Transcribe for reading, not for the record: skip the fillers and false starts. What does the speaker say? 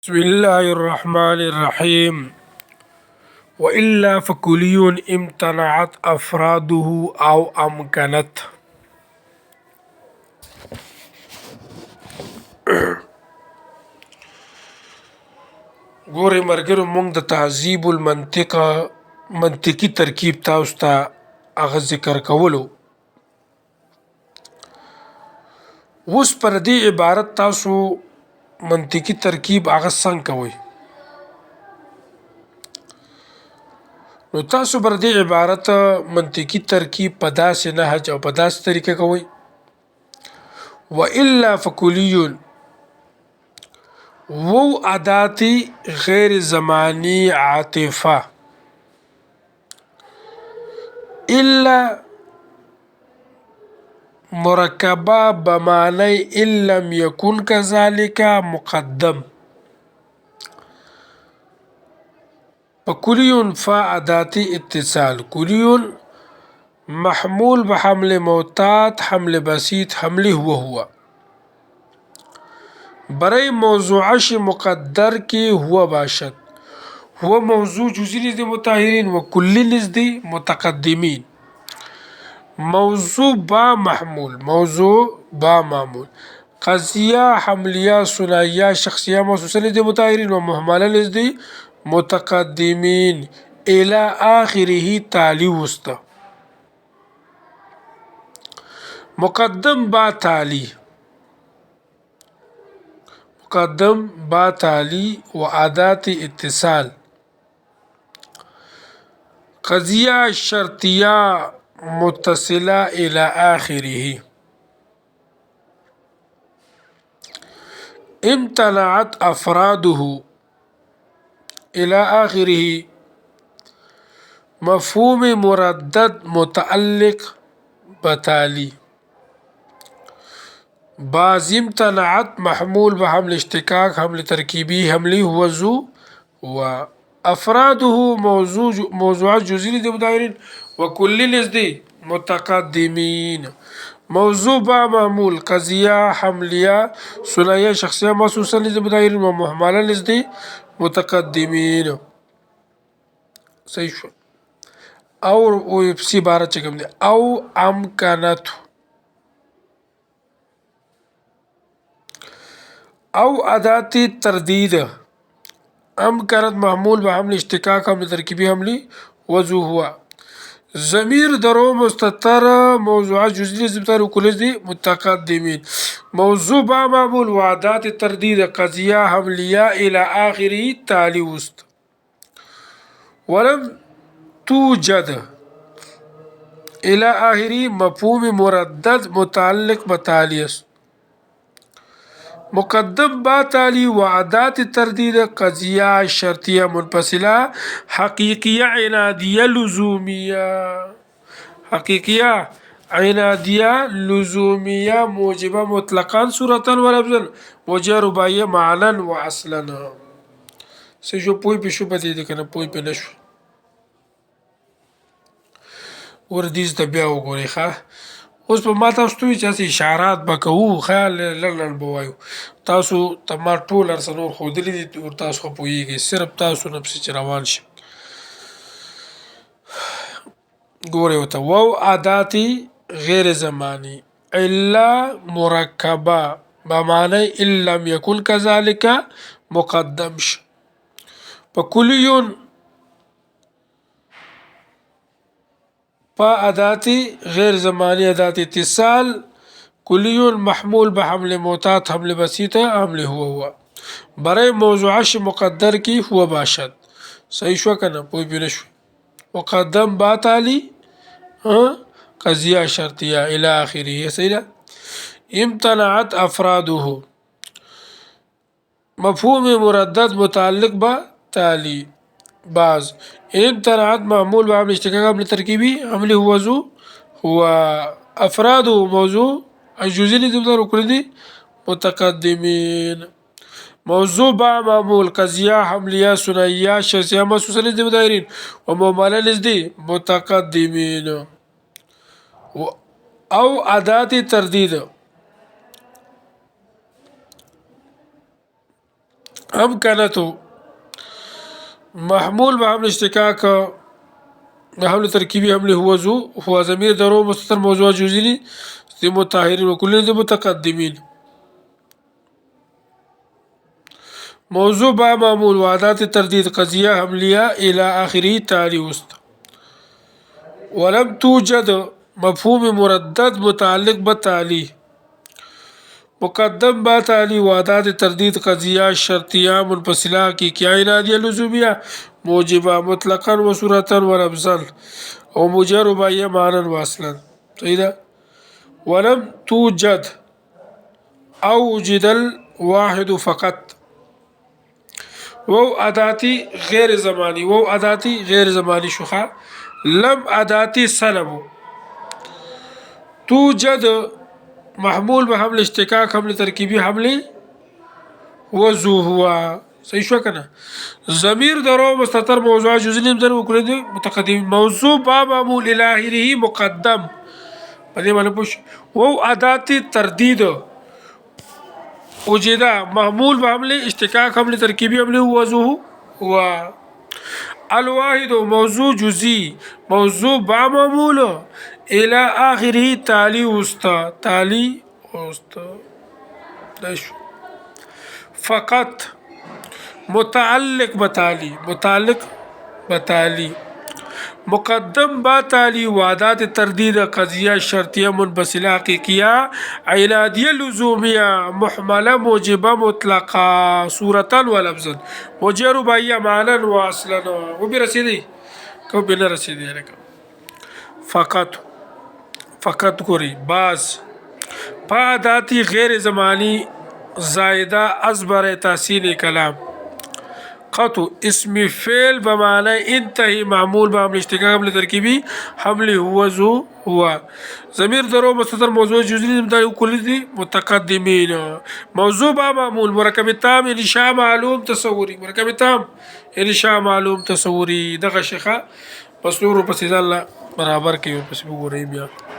بسم الله الرحمن الرحيم. وإلا فكلي امتنعت أفراده أو أمكنت. ګورې ملګرو، موږ د تهذیب المنطقه منطقي ترکیب تاسو ته هغه ذکر کولو. اوس پر دې عبارت تاسو منطقي ترکیب هغه څنګه کوئ؟ نو تاسو پر دې عبارت منطقي ترکیب په داسې نهج او په داسې طریقه کوئ. وإلا فکلي وو اداتی غیر زمانی عاطفه الا مرکبه بمعنی ان لم یکن کذالک مقدم. کلیون فا اداتی اتصال، کلیون محمول بحمل معتاد حمل بسيط حمل هو برای موضوعش مقدر کی هو باشد. هو موضوع جزئی نزد مطهرین و کلی نزد متقدمین. موضوع با محمول، موضوع با معمول، قضیه حملیه ثنائیه شخصیه موصوفه نزد مطهرین و محمله نزد متقدمین الى آخره تالی وسطه. مقدم با تالی، مقدم با تالی و ادات اتصال، قضیه شرطیه متصله الى آخره. امتنعت افراده الى آخره مفهوم مردد متعلق بتالی. بعض امتنعت محمول بحمل اشتقاق حمل ترکیبی حملی هو ذو و افراده موضوعات جزئی نزد مطهرین و کلی نزد متقدمین. موضوع با معمول، قضیه حملیه ثنائیه شخصیه موصوفه نزد مطهرین و محمله نزد متقدمین. صحیح شو. او پسی عبارت چکم دی او امکنتو، او ادات تردید. امکنت محمول بحمل اشتقاق حمل ترکیبی حملی وضو هو. ضمیر درو مستتر موضوعات جزئی نزد مطهر و کلی نزد متقدمین. موضوع با معمول و ادات تردید قضیه حملیه الى آخره تالی وسط. ولم توجد الى آخره مفهوم مردد متعلق بتالی است. مقدم با تالی و ادات تردید قضیه شرطیه منفصله حقیقیه عنادیه لزومیه. حقیقیه عنادیه لزومیه موجبه مطلقا صورتا و لفظا موجبه رباعیه معنا و اصلا. سجو پوی پی شو پتی دی کنه پوی پی نشو. وردیز ته بیا وګورئ ښه. اوس په ما تاسو ته وایي چې هسې اشارات به کوو، خیال لنډ لنډ به وایو. تاسو ته ما ټول هر څه نور ښودلي دي، تاسو خو پوهېږئ، صرف تاسو نه پسې چې روان شئ. ګورئ ورته وو اداتي غیر زمانی الا مرکبه بمعنی ان لم یکن کذالک مقدم شه. په کلیون ادات غیر زمانی ادات اتصال، کلیون محمول بحمل معتاد حمل بسيطه حمل هو برای موضوعش مقدر کی هو باشد. صحیح شو کنه؟ پوی پی نشو. مقدم با تالی قضیه شرطیه الى آخره. صحیح ده. امتنعت افراده مفهوم مردد متعلق با تالی. بعض امتنعت معمول بعمل اشتقاق حمل ترکیبی حمل هو ذو هو افراد موضوع جزئی نزد مطهر و کلی نزد متقدمین. موضوع با معمول قضیه حملیه ثنائیه شخصیه موصوفه نزد مطهرین و محمله نزد متقدمین. او ادات تردید امکنتو محمول بحمل اشتقاق حمل ترکیبی حمل هو ذو هو ضمیر درو مستتر موضوع جزئی ذی مطهرین وکل ذی متقدمین موضوع با معمول وعدات تردید قضیہ حملیہ الى آخری تالی وسط ولم توجد مفهوم مردد متعلق بتالی مقدم با تالی وعدات تردید قضیہ شرطیہ منفصلہ کی کیا ارادیہ لزومیہ موجبہ مطلقا و صورتا و لفظا او مجربہ معنی واصلا صحیح ده ولم توجد او وجد الواحد فقط وہ اداتی غیر زمانی وہ اداتی غیر زمانی شخا لم اداتی سلب توجد محمول بحمل اشتقاق حمل ترکیبی حمل وضو ہوا صحیح شو کنه ضمیر درو مستتر موضوع جزئی در وکړه دي متقدم موضوع با معمول الاخره مقدم پدې باندې پوښ وو ادات تردید وجدا محمول بحمل اشتقاق حمل ترکیبی حمل وضو هو الواحد موضوع جزئی موضوع با معمول الى آخره تالی وسطا تالی وسطا دشو فقط متعلق بتالی متعلق بتالی مقدم با تالی وعدات تردید قضیہ شرطیہ منفصلہ حقیقیہ عنادیہ لزومیہ محملہ موجبہ مطلقہ صورتا و لفظا مجربہ معنی و اصلا وہ بھی رسیدی کو بھی نہ رسیدی فقط فقط گوری بعض پاداتی غیر زمانی زائدہ ازبر تحسین کلام قطو اسم فعل بمعنی انتہی معمول بعمل اشتقاق حمل ترکیبی حمل هو ذو هو ضمیر درو مستتر موضوع جزئی مدار کل دی متقدمین موضوع با معمول مرکب تام انشاء معلوم تصوری مرکب تام انشاء معلوم تصوری دغه شیخه بس نور پس الله برابر کې پس وګورئ بیا